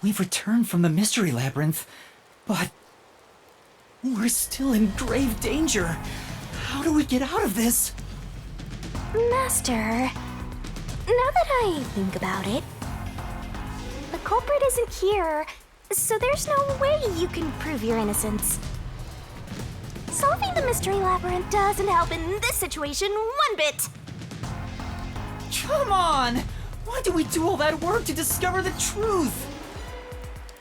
We've returned from the Mystery Labyrinth, but we're still in grave danger. How do we get out of this? Master, now that I think about it, the culprit isn't here, so there's no way you can prove your innocence. Solving the Mystery Labyrinth doesn't help in this situation one bit. Come on! Why do we do all that work to discover the truth?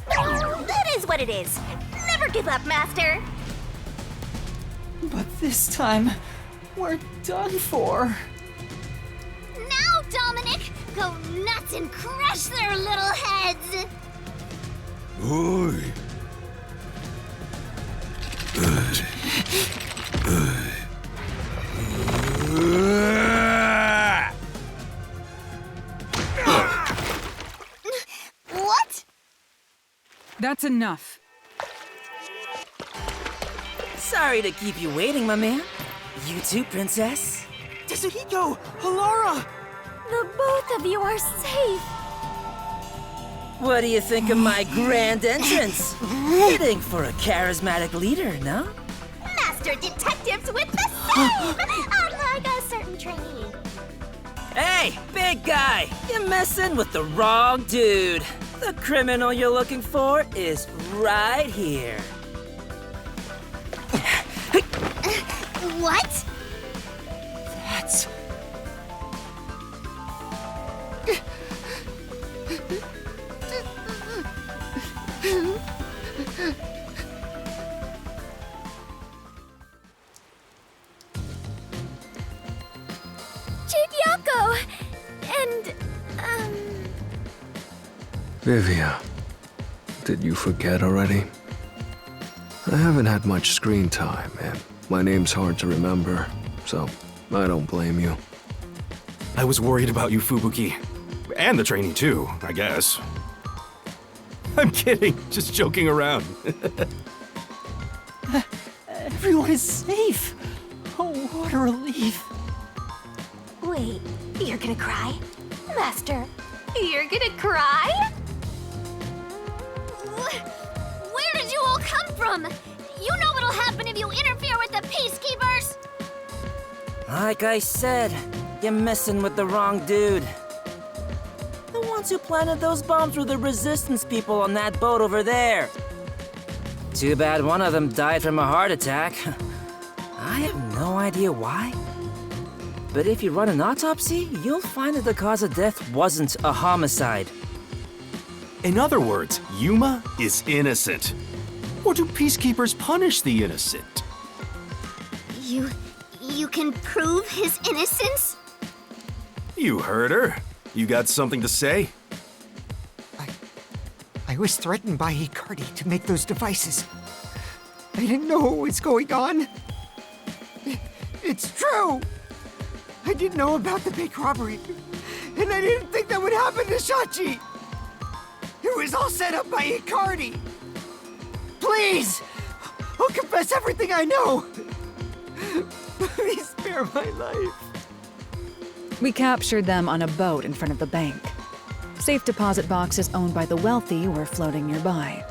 That is what it is. Never give up, Master. But this time, we're done for. Now, Dominic, go nuts and crush their little heads. Oi. What? That's enough. Sorry to keep you waiting, my man. You too, princess? Tetsuhiko! Halara! The both of you are safe. What do you think of my grand entrance? Fitting for a charismatic leader, no? Master detectives with the same, unlike a certain trainee. Hey, big guy! You're messing with the wrong dude. The criminal you're looking for is right here. What? That's... Chigyako! And, Vivia, did you forget already? I haven't had much screen time, and my name's hard to remember, so I don't blame you. I was worried about you, Fubuki. And the trainee too, I guess. I'm kidding, just joking around. Everyone is safe! Oh, what a relief. wait, you're gonna cry? Master, you're gonna cry? Where did you all come from? You know what'll happen if you interfere with the peacekeepers! Like I said, you're messing with the wrong dude. The ones who planted those bombs were the resistance people on that boat over there. Too bad one of them died from a heart attack. I have no idea why. But if you run an autopsy, you'll find that the cause of death wasn't a homicide. In other words, Yuma is innocent. Or do peacekeepers punish the innocent? You can prove his innocence? You heard her. You got something to say? I was threatened by Icardi to make those devices. I didn't know what was going on. It's true! I didn't know about the big robbery, and I didn't think that would happen to Shachi! It was all set up by Icardi! Please! I'll confess everything I know! Please spare my life. We captured them on a boat in front of the bank. Safe deposit boxes owned by the wealthy were floating nearby.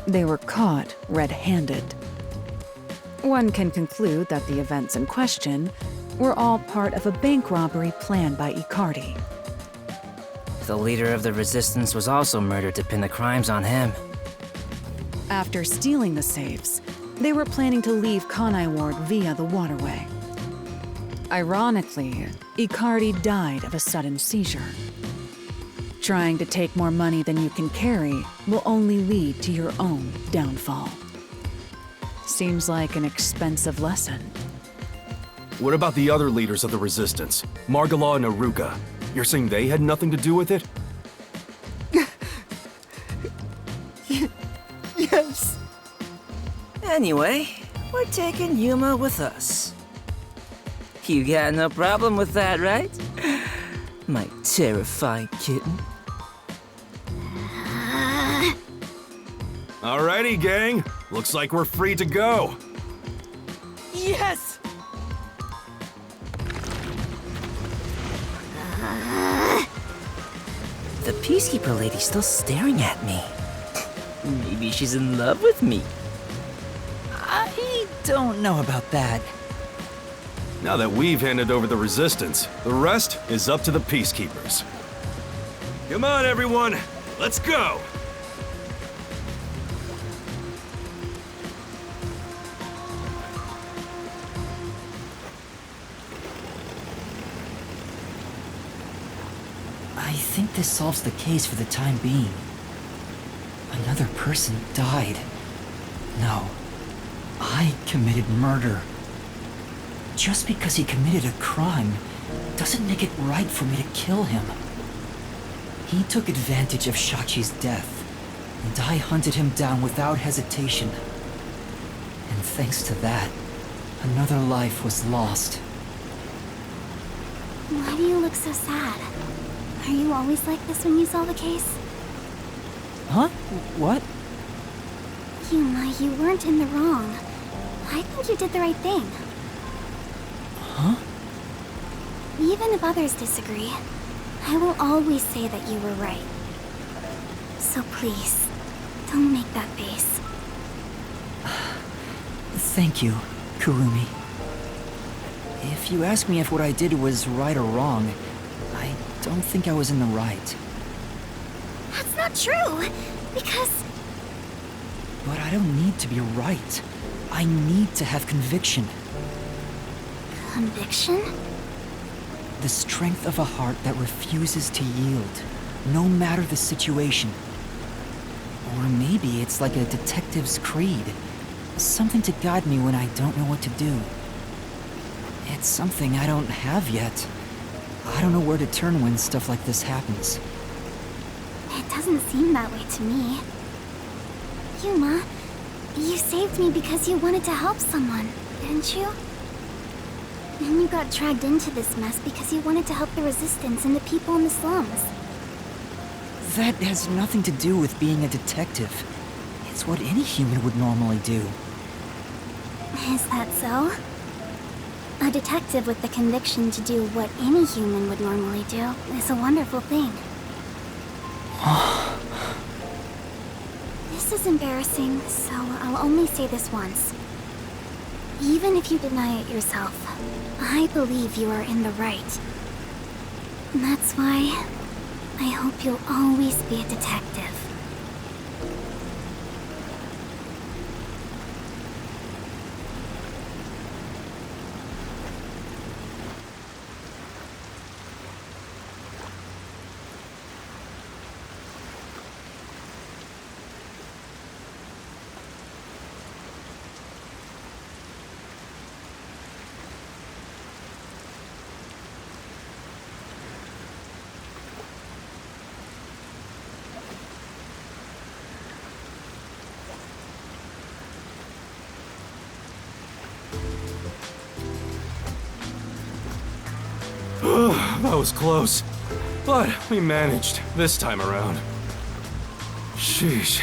They were caught red-handed. One can conclude that the events in question were all part of a bank robbery planned by Icardi. The leader of the resistance was also murdered to pin the crimes on him. After stealing the safes, they were planning to leave Kanai Ward via the waterway. Ironically, Icardi died of a sudden seizure. Trying to take more money than you can carry will only lead to your own downfall. Seems like an expensive lesson. What about the other leaders of the resistance? Margala and Aruka. You're saying they had nothing to do with it? Yes. Anyway, we're taking Yuma with us. You got no problem with that, right? My terrifying kitten. Alrighty, gang. Looks like we're free to go. Yes! The peacekeeper lady's still staring at me. Maybe she's in love with me. I don't know about that. Now that we've handed over the resistance, the rest is up to the peacekeepers. Come on, everyone, let's go! I think this solves the case for the time being. Another person died. No, I committed murder. Just because he committed a crime doesn't make it right for me to kill him. He took advantage of Shachi's death, and I hunted him down without hesitation. And thanks to that, another life was lost. Why do you look so sad? Are you always like this when you solve a case? Huh? What? Yuma, you weren't in the wrong. I think you did the right thing. Huh? Even if others disagree, I will always say that you were right. So please, don't make that face. Thank you, Kurumi. If you ask me if what I did was right or wrong, I don't think I was in the right. That's not true, because... But I don't need to be right. I need to have conviction. Conviction? The strength of a heart that refuses to yield, no matter the situation. Or maybe it's like a detective's creed. Something to guide me when I don't know what to do. It's something I don't have yet. I don't know where to turn when stuff like this happens. It doesn't seem that way to me. Yuma, you saved me because you wanted to help someone, didn't you? And you got dragged into this mess because you wanted to help the Resistance and the people in the slums. That has nothing to do with being a detective. It's what any human would normally do. Is that so? A detective with the conviction to do what any human would normally do is a wonderful thing. This is embarrassing, so I'll only say this once. Even if you deny it yourself, I believe you are in the right. And that's why I hope you'll always be a detective. That was close. But we managed this time around. Sheesh.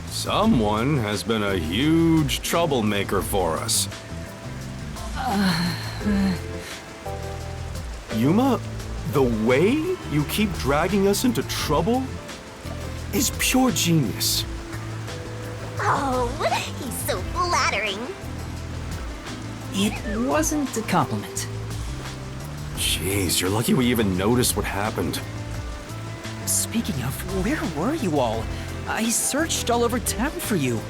Someone has been a huge troublemaker for us. Yuma, the way you keep dragging us into trouble is pure genius. Oh, he's so flattering. It wasn't a compliment. Jeez, you're lucky we even noticed what happened. Speaking of, where were you all? I searched all over town for you.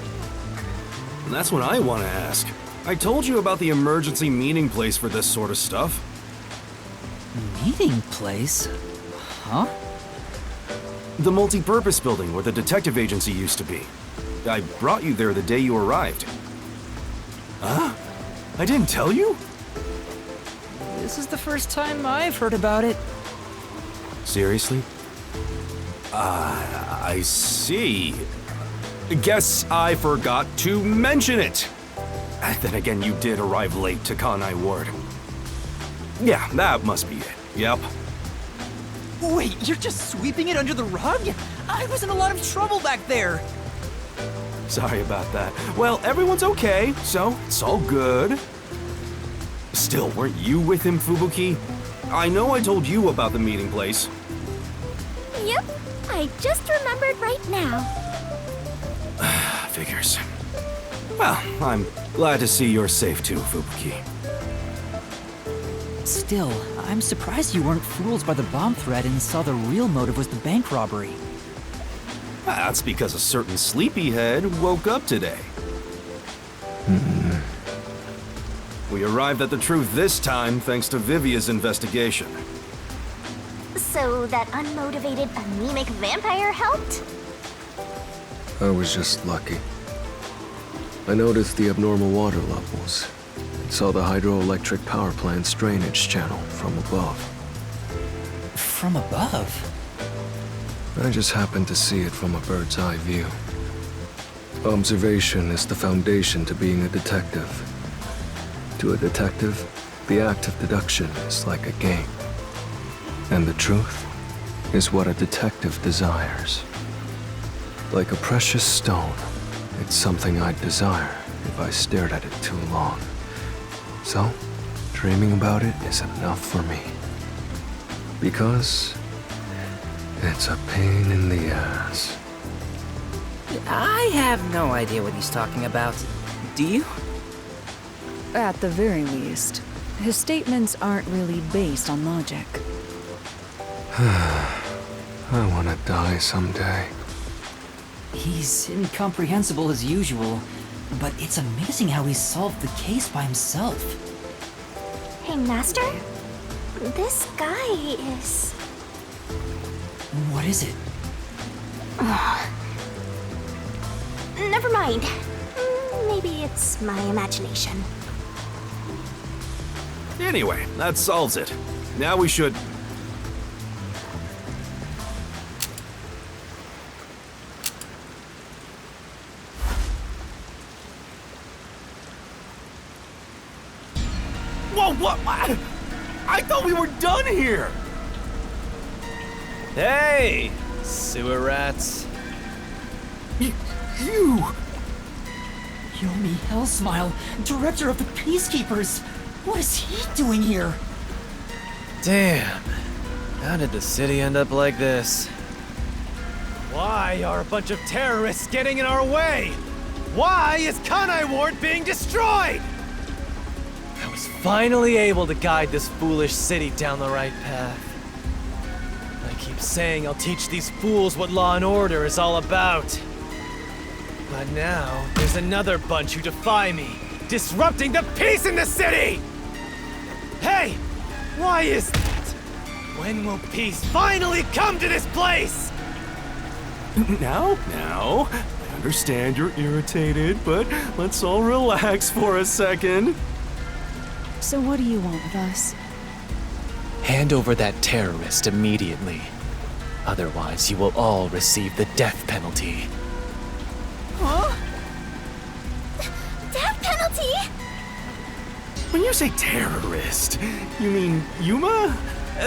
And that's what I want to ask. I told you about the emergency meeting place for this sort of stuff. Meeting place? Huh? The multi-purpose building where the detective agency used to be. I brought you there the day you arrived. Huh? I didn't tell you? This is the first time I've heard about it. Seriously? I see. Guess I forgot to mention it. Then again, you did arrive late to Kanai Ward. Yeah, that must be it. Yep. Wait, you're just sweeping it under the rug? I was in a lot of trouble back there. Sorry about that. Well, everyone's okay, so it's all good. Still, weren't you with him, Fubuki? I know I told you about the meeting place. Yep, I just remembered right now. Figures. Well, I'm glad to see you're safe too, Fubuki. Still, I'm surprised you weren't fooled by the bomb threat and saw the real motive was the bank robbery. That's because a certain sleepyhead woke up today. We arrived at the truth this time thanks to Vivia's investigation. So that unmotivated, anemic vampire helped? I was just lucky. I noticed the abnormal water levels and saw the hydroelectric power plant's drainage channel from above. From above? I just happened to see it from a bird's eye view. Observation is the foundation to being a detective. To a detective, the act of deduction is like a game. And the truth is what a detective desires. Like a precious stone, it's something I'd desire if I stared at it too long. So, dreaming about it is enough for me. Because it's a pain in the ass. I have no idea what he's talking about. Do you? At the very least, his statements aren't really based on logic. I want to die someday. He's incomprehensible as usual, but it's amazing how he solved the case by himself. Hey, Master? This guy is... What is it? Never mind. Maybe it's my imagination. Anyway, that solves it. Now we should... Whoa, what? I thought we were done here! Hey, sewer rats. You... Yomi Hellsmile, director of the Peacekeepers! What is he doing here? Damn. How did the city end up like this? Why are a bunch of terrorists getting in our way? Why is Kanai Ward being destroyed? I was finally able to guide this foolish city down the right path. I keep saying I'll teach these fools what law and order is all about. But now, there's another bunch who defy me, disrupting the peace in the city! Hey! Why is that? When will peace finally come to this place? Now, I understand you're irritated, but let's all relax for a second. So what do you want with us? Hand over that terrorist immediately. Otherwise, you will all receive the death penalty. Huh? Death penalty? When you say terrorist, you mean Yuma?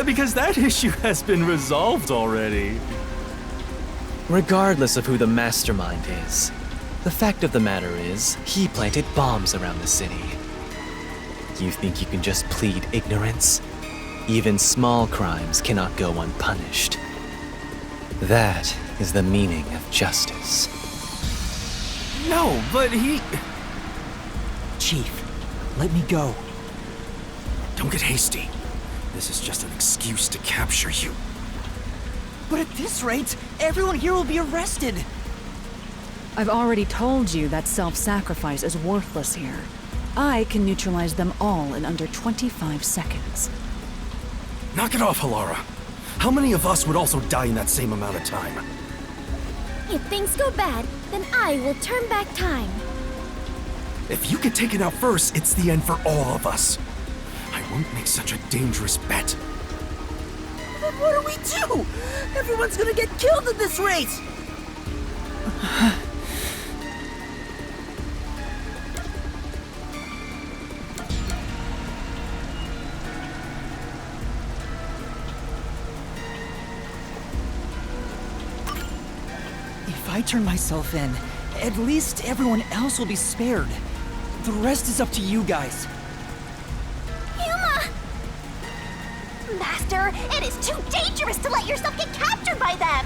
Because that issue has been resolved already. Regardless of who the mastermind is, the fact of the matter is, he planted bombs around the city. You think you can just plead ignorance? Even small crimes cannot go unpunished. That is the meaning of justice. No, but he... Chief, let me go. Don't get hasty. This is just an excuse to capture you. But at this rate, everyone here will be arrested. I've already told you that self-sacrifice is worthless here. I can neutralize them all in under 25 seconds. Knock it off, Halara. How many of us would also die in that same amount of time? If things go bad, then I will turn back time. If you get taken out first, it's the end for all of us. I won't make such a dangerous bet. Then what do we do? Everyone's gonna get killed in this race! If I turn myself in, at least everyone else will be spared. The rest is up to you guys. Yuma! Master, it is too dangerous to let yourself get captured by them!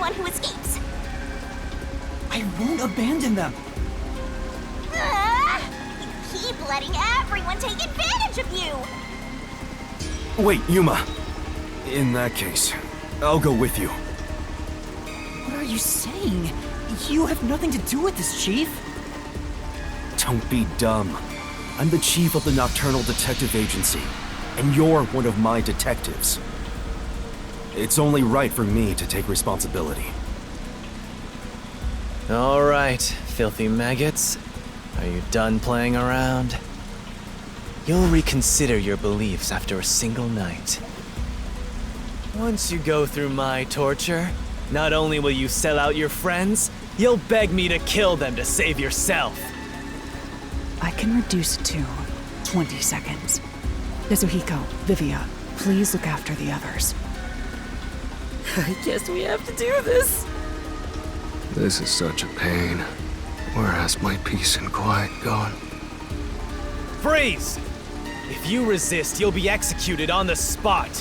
one who escapes. I won't abandon them. You keep letting everyone take advantage of you. Wait, Yuma. In that case, I'll go with you. What are you saying? You have nothing to do with this, Chief. Don't be dumb. I'm the chief of the Nocturnal Detective Agency, and you're one of my detectives. It's only right for me to take responsibility. All right, filthy maggots. Are you done playing around? You'll reconsider your beliefs after a single night. Once you go through my torture, not only will you sell out your friends, you'll beg me to kill them to save yourself. I can reduce it to 20 seconds. Yasuhiko, Vivia, please look after the others. I guess we have to do this. This is such a pain. Where has my peace and quiet gone? Freeze! If you resist, you'll be executed on the spot.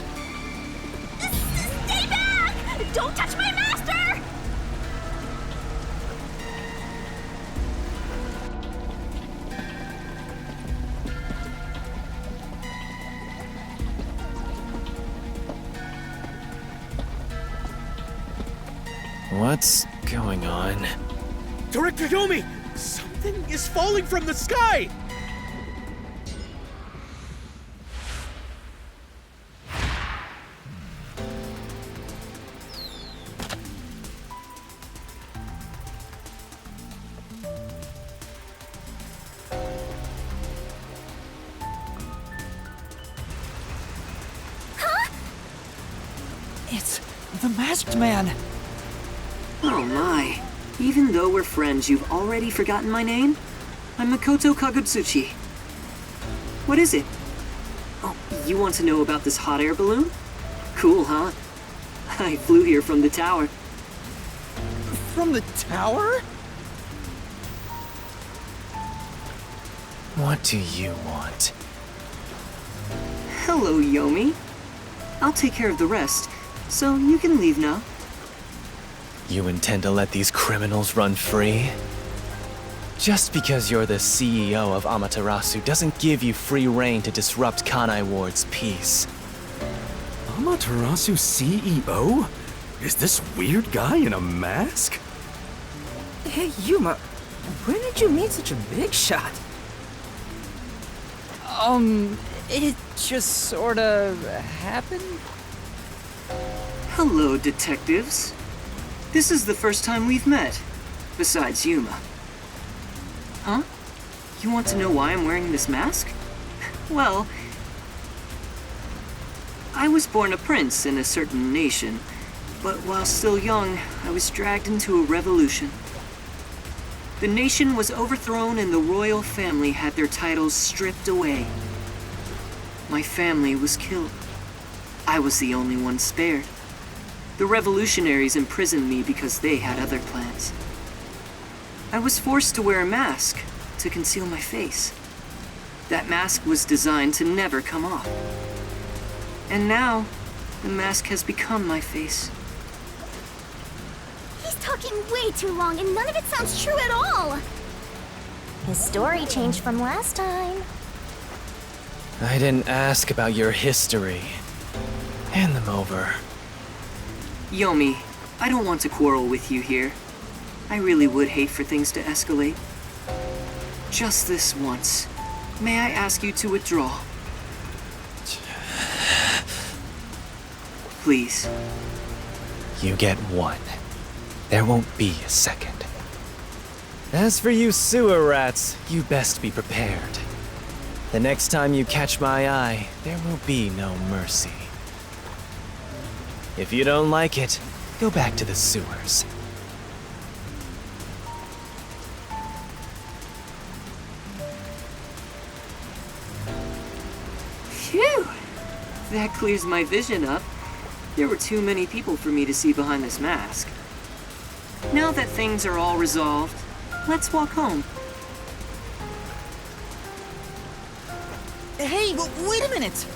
Stay back! Don't touch my master! What's going on? Director Yomi! Something is falling from the sky! It's the masked man. Oh my. Even though we're friends, you've already forgotten my name? I'm Makoto Kagutsuchi. What is it? Oh, you want to know about this hot air balloon? Cool, huh? I flew here from the tower. From the tower? What do you want? Hello, Yomi. I'll take care of the rest, so you can leave now. You intend to let these criminals run free? Just because you're the CEO of Amaterasu doesn't give you free rein to disrupt Kanai Ward's peace. Amaterasu CEO? Is this weird guy in a mask? Hey, Yuma, when did you meet such a big shot? It just sorta happened? Hello, detectives. This is the first time we've met, besides Yuma. Huh? You want to know why I'm wearing this mask? Well, I was born a prince in a certain nation, but while still young, I was dragged into a revolution. The nation was overthrown and the royal family had their titles stripped away. My family was killed. I was the only one spared. The revolutionaries imprisoned me because they had other plans. I was forced to wear a mask to conceal my face. That mask was designed to never come off. And now, the mask has become my face. He's talking way too long and none of it sounds true at all. His story changed from last time. I didn't ask about your history. Hand them over. Yomi, I don't want to quarrel with you here. I really would hate for things to escalate. Just this once, may I ask you to withdraw? Please. You get one. There won't be a second. As for you sewer rats, you best be prepared. The next time you catch my eye, there will be no mercy. If you don't like it, go back to the sewers. Phew! That clears my vision up. There were too many people for me to see behind this mask. Now that things are all resolved, let's walk home. Hey, wait a minute!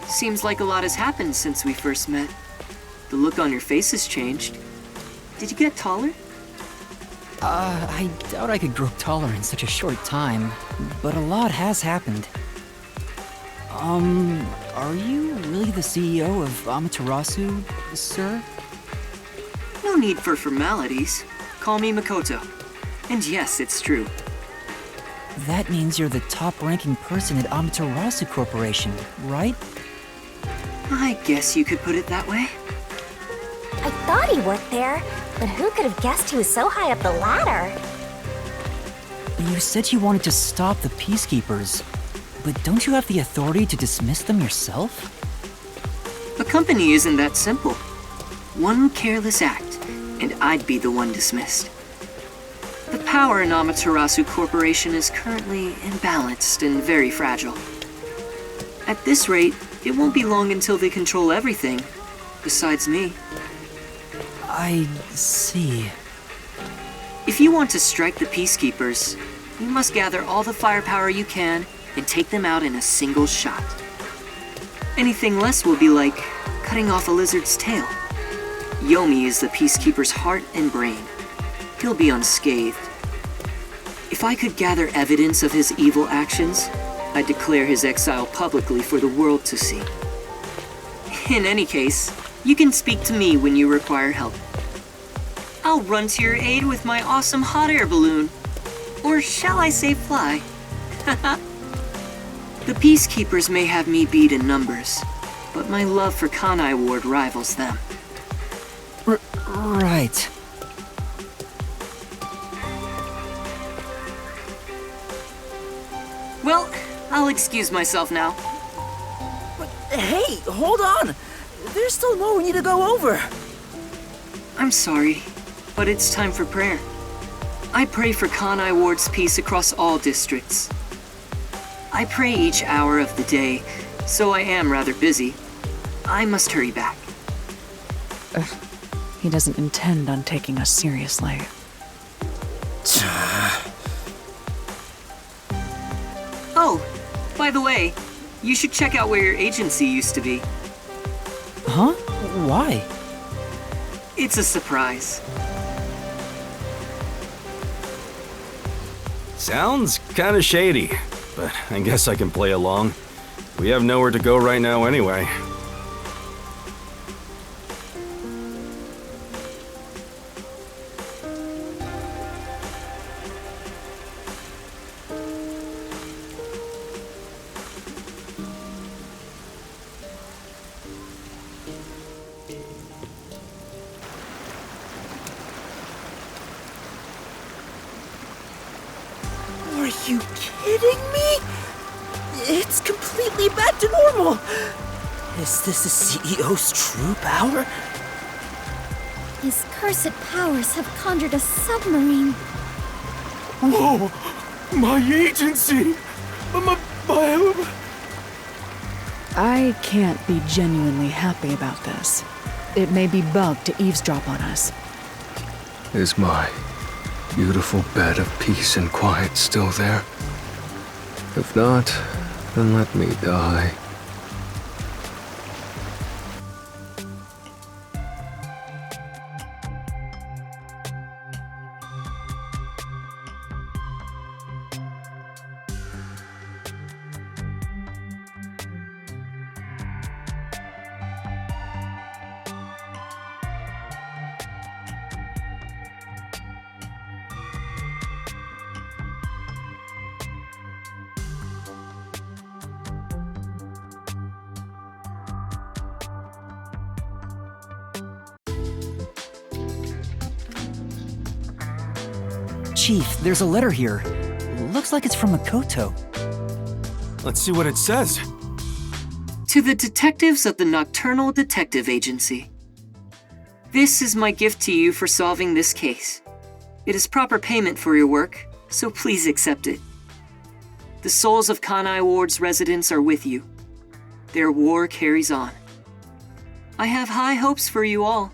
Seems like a lot has happened since we first met. The look on your face has changed. Did you get taller? I doubt I could grow taller in such a short time, but a lot has happened. Are you really the CEO of Amaterasu, sir? No need for formalities. Call me Makoto. And yes, it's true. That means you're the top-ranking person at Amaterasu Corporation, right? I guess you could put it that way. I thought he worked there, but who could have guessed he was so high up the ladder? You said you wanted to stop the Peacekeepers, but don't you have the authority to dismiss them yourself? A company isn't that simple. One careless act, and I'd be the one dismissed. The power in Amaterasu Corporation is currently imbalanced and very fragile. At this rate, it won't be long until they control everything, besides me. I see. If you want to strike the Peacekeepers, you must gather all the firepower you can and take them out in a single shot. Anything less will be like cutting off a lizard's tail. Yomi is the Peacekeeper's heart and brain. He'll be unscathed. If I could gather evidence of his evil actions, I'd declare his exile publicly for the world to see. In any case, you can speak to me when you require help. I'll run to your aid with my awesome hot air balloon. Or shall I say fly? The Peacekeepers may have me beat in numbers, but my love for Kanai Ward rivals them. Right. Well, I'll excuse myself now. But hey, hold on! There's still more we need to go over. I'm sorry, but it's time for prayer. I pray for Kanai Ward's peace across all districts. I pray each hour of the day, so I am rather busy. I must hurry back. He doesn't intend on taking us seriously. Oh, by the way, you should check out where your agency used to be. Huh? Why? It's a surprise. Sounds kinda shady, but I guess I can play along. We have nowhere to go right now anyway. Are you kidding me? It's completely back to normal. Is this the CEO's true power? His cursed powers have conjured a submarine. Whoa! My agency! I can't be genuinely happy about this. It may be bugged to eavesdrop on us. Is my beautiful bed of peace and quiet still there? If not, then let me die. Chief, there's a letter here. Looks like it's from Makoto. Let's see what it says. To the detectives of the Nocturnal Detective Agency. This is my gift to you for solving this case. It is proper payment for your work, so please accept it. The souls of Kanai Ward's residents are with you. Their war carries on. I have high hopes for you all.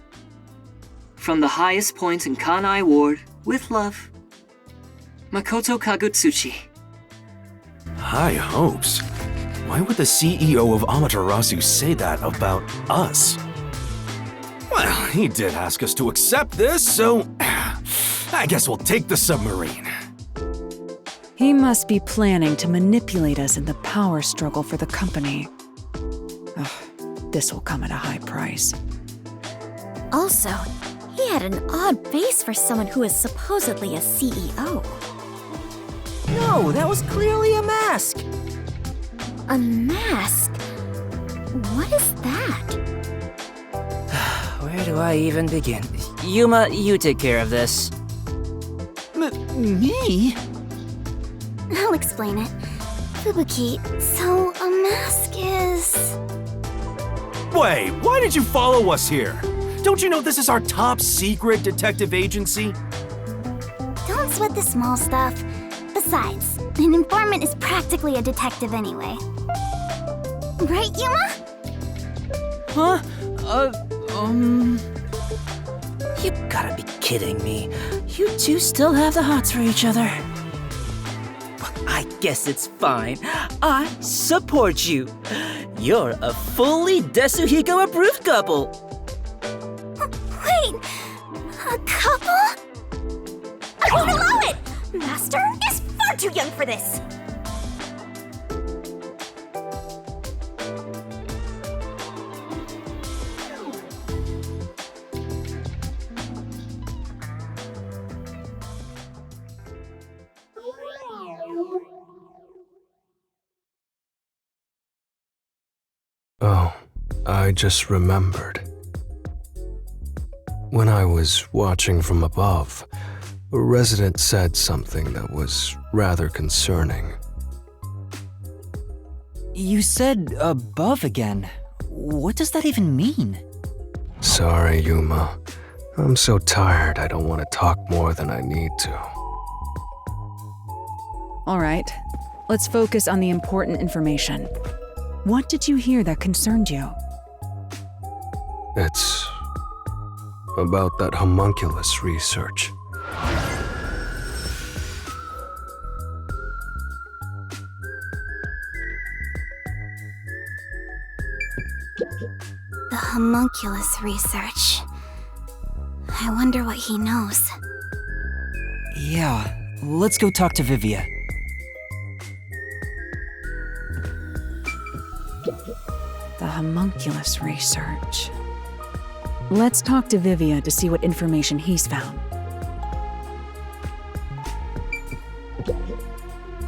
From the highest point in Kanai Ward, with love, Makoto Kagutsuchi. High hopes? Why would the CEO of Amaterasu say that about us? Well, he did ask us to accept this, so I guess we'll take the submarine. He must be planning to manipulate us in the power struggle for the company. Ugh, this will come at a high price. Also, he had an odd face for someone who is supposedly a CEO. No, that was clearly a mask. A mask? What is that? Where do I even begin? Yuma, you take care of this. Me? I'll explain it. Fubuki, so a mask is... Wait, why did you follow us here? Don't you know this is our top secret detective agency? Don't sweat the small stuff. Besides, an informant is practically a detective anyway. Right, Yuma? Huh? You gotta be kidding me. You two still have the hots for each other. Well, I guess it's fine. I support you. You're a fully Desuhiko approved couple. Wait, a couple? I won't allow it! Master is far too young for this! Oh, I just remembered. When I was watching from above, a resident said something that was rather concerning. You said above again. What does that even mean? Sorry, Yuma. I'm so tired I don't want to talk more than I need to. All right, let's focus on the important information. What did you hear that concerned you? It's about that homunculus research. The homunculus research. I wonder what he knows. Yeah, let's go talk to Vivia. The homunculus research. Let's talk to Vivia to see what information he's found.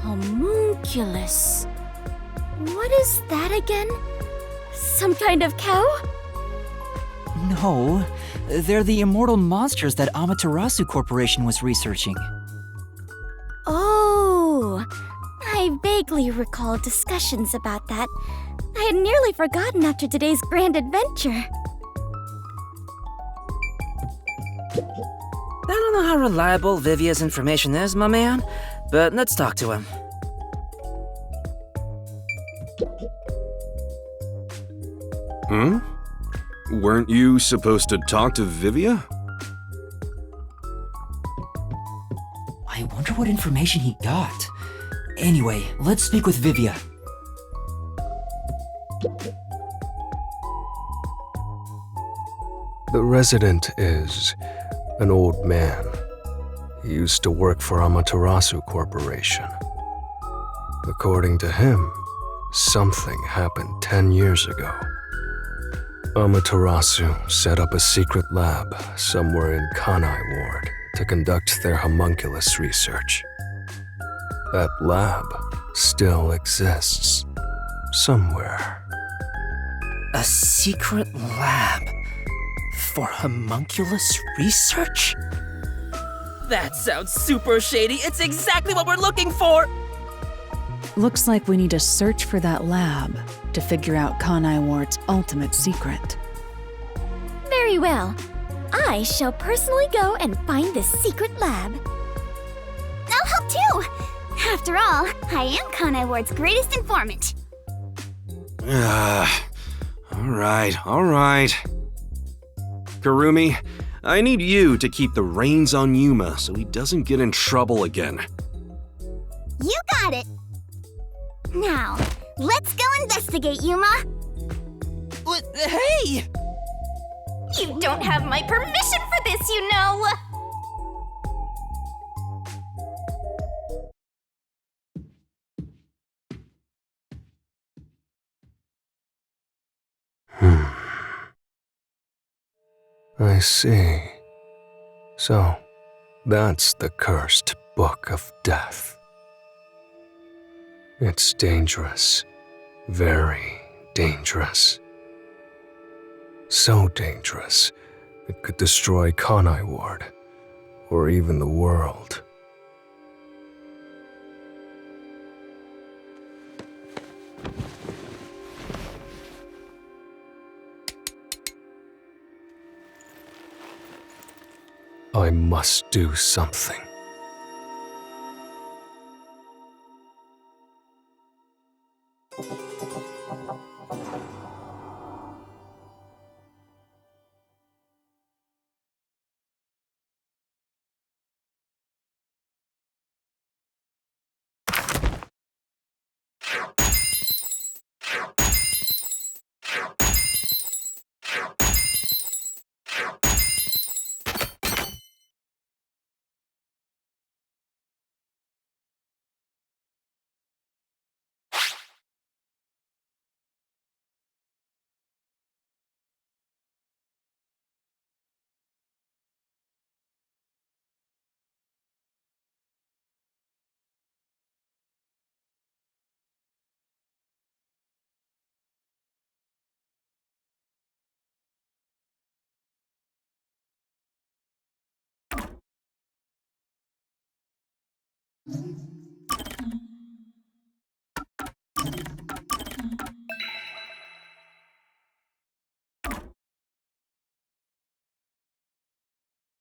Homunculus. What is that again? Some kind of cow? No, they're the immortal monsters that Amaterasu Corporation was researching. Oh, I vaguely recall discussions about that. I had nearly forgotten after today's grand adventure. I don't know how reliable Vivia's information is, my man, but let's talk to him. Hmm? Weren't you supposed to talk to Vivia? I wonder what information he got. Anyway, let's speak with Vivia. The resident is an old man. He used to work for Amaterasu Corporation. According to him, something happened 10 years ago. Amaterasu set up a secret lab somewhere in Kanai Ward to conduct their homunculus research. That lab still exists somewhere. A secret lab for homunculus research? That sounds super shady. It's exactly what we're looking for! Looks like we need to search for that lab to figure out Kanai Ward's ultimate secret. Very well. I shall personally go and find this secret lab. I'll help too! After all, I am Kanai Ward's greatest informant. All right. Kurumi, I need you to keep the reins on Yuma so he doesn't get in trouble again. You got it! Now, Let's go investigate, Yuma. What? Hey! You don't have my permission for this, you know! I see. So, that's the cursed Book of Death. It's dangerous. Very dangerous. So dangerous, it could destroy Kanai Ward, or even the world. I must do something.